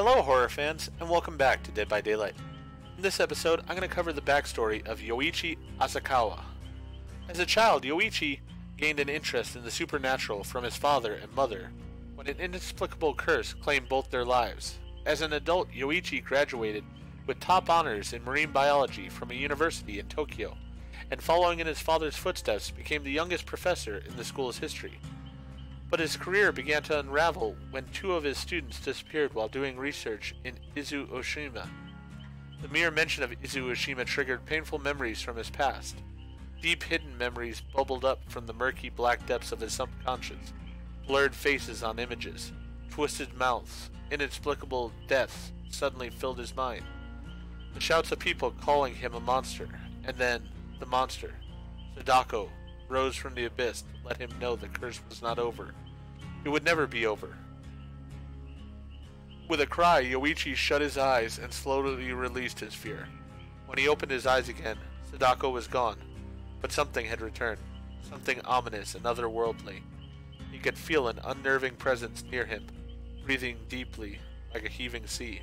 Hello horror fans, and welcome back to Dead by Daylight. In this episode, I'm going to cover the backstory of Yoichi Asakawa. As a child, Yoichi gained an interest in the supernatural from his father and mother when an inexplicable curse claimed both their lives. As an adult, Yoichi graduated with top honors in marine biology from a university in Tokyo, and following in his father's footsteps, became the youngest professor in the school's history. But his career began to unravel when two of his students disappeared while doing research in Izu-Oshima. The mere mention of Izu-Oshima triggered painful memories from his past. Deep hidden memories bubbled up from the murky black depths of his subconscious. Blurred faces on images, twisted mouths, inexplicable deaths suddenly filled his mind. The shouts of people calling him a monster, and then the monster, Sadako, rose from the abyss to let him know the curse was not over. It would never be over. With a cry, Yoichi shut his eyes and slowly released his fear. When he opened his eyes again, Sadako was gone, but something had returned, something ominous and otherworldly. He could feel an unnerving presence near him, breathing deeply like a heaving sea.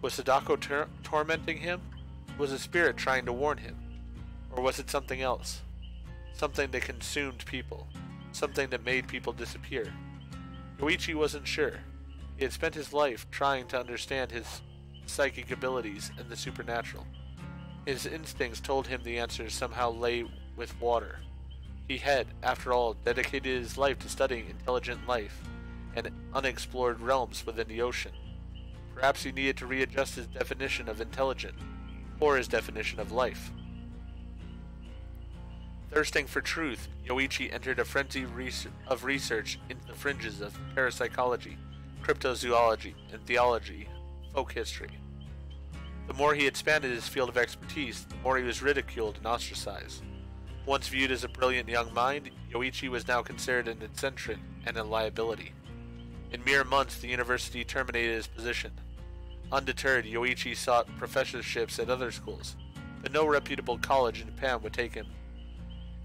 Was Sadako tormenting him? Was a spirit trying to warn him? Or was it something else? Something that consumed people. Something that made people disappear. Yoichi wasn't sure. He had spent his life trying to understand his psychic abilities and the supernatural. His instincts told him the answers somehow lay with water. He had, after all, dedicated his life to studying intelligent life and unexplored realms within the ocean. Perhaps he needed to readjust his definition of intelligent, or his definition of life. Thirsting for truth, Yoichi entered a frenzy of research into the fringes of parapsychology, cryptozoology, and theology, folk history. The more he expanded his field of expertise, the more he was ridiculed and ostracized. Once viewed as a brilliant young mind, Yoichi was now considered an eccentric and a liability. In mere months, the university terminated his position. Undeterred, Yoichi sought professorships at other schools, but no reputable college in Japan would take him.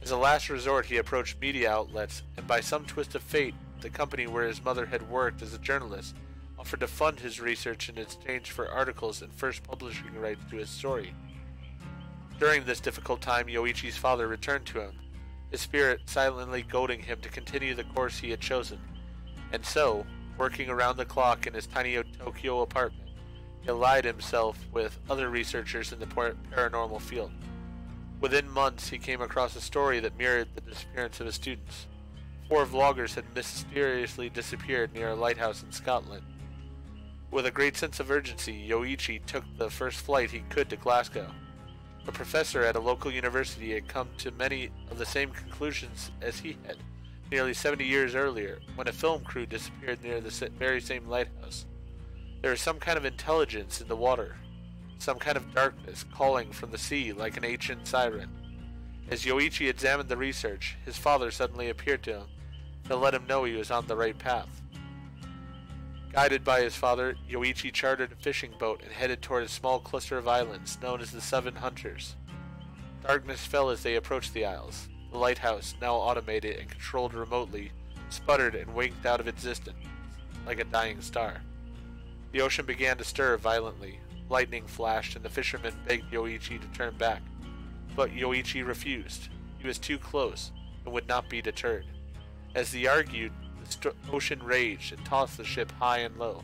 As a last resort, he approached media outlets, and by some twist of fate, the company where his mother had worked as a journalist offered to fund his research in exchange for articles and first publishing rights to his story. During this difficult time, Yoichi's father returned to him, his spirit silently goading him to continue the course he had chosen. And so, working around the clock in his tiny Tokyo apartment, he allied himself with other researchers in the paranormal field. Within months, he came across a story that mirrored the disappearance of his students. 4 vloggers had mysteriously disappeared near a lighthouse in Scotland. With a great sense of urgency, Yoichi took the first flight he could to Glasgow. A professor at a local university had come to many of the same conclusions as he had, nearly 70 years earlier, when a film crew disappeared near the very same lighthouse. There was some kind of intelligence in the water, some kind of darkness calling from the sea like an ancient siren. As Yoichi examined the research, his father suddenly appeared to him to let him know he was on the right path. Guided by his father, Yoichi chartered a fishing boat and headed toward a small cluster of islands known as the Seven Hunters. Darkness fell as they approached the isles. The lighthouse, now automated and controlled remotely, sputtered and winked out of existence like a dying star. The ocean began to stir violently. Lightning flashed, and the fishermen begged Yoichi to turn back. But Yoichi refused. He was too close, and would not be deterred. As they argued, the ocean raged and tossed the ship high and low.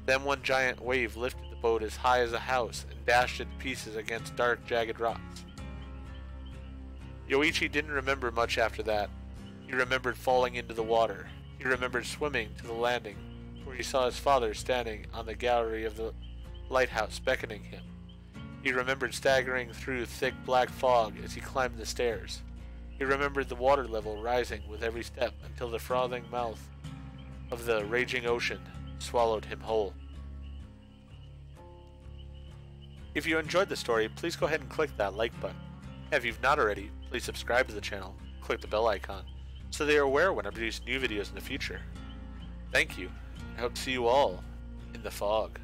Then one giant wave lifted the boat as high as a house and dashed it to pieces against dark, jagged rocks. Yoichi didn't remember much after that. He remembered falling into the water. He remembered swimming to the landing, where he saw his father standing on the gallery of the lighthouse beckoning him. He remembered staggering through thick black fog as he climbed the stairs. He remembered the water level rising with every step until the frothing mouth of the raging ocean swallowed him whole. If you enjoyed the story, please go ahead and click that like button. If you've not already, please subscribe to the channel, click the bell icon, so they are aware when I produce new videos in the future. Thank you, and I hope to see you all in the fog.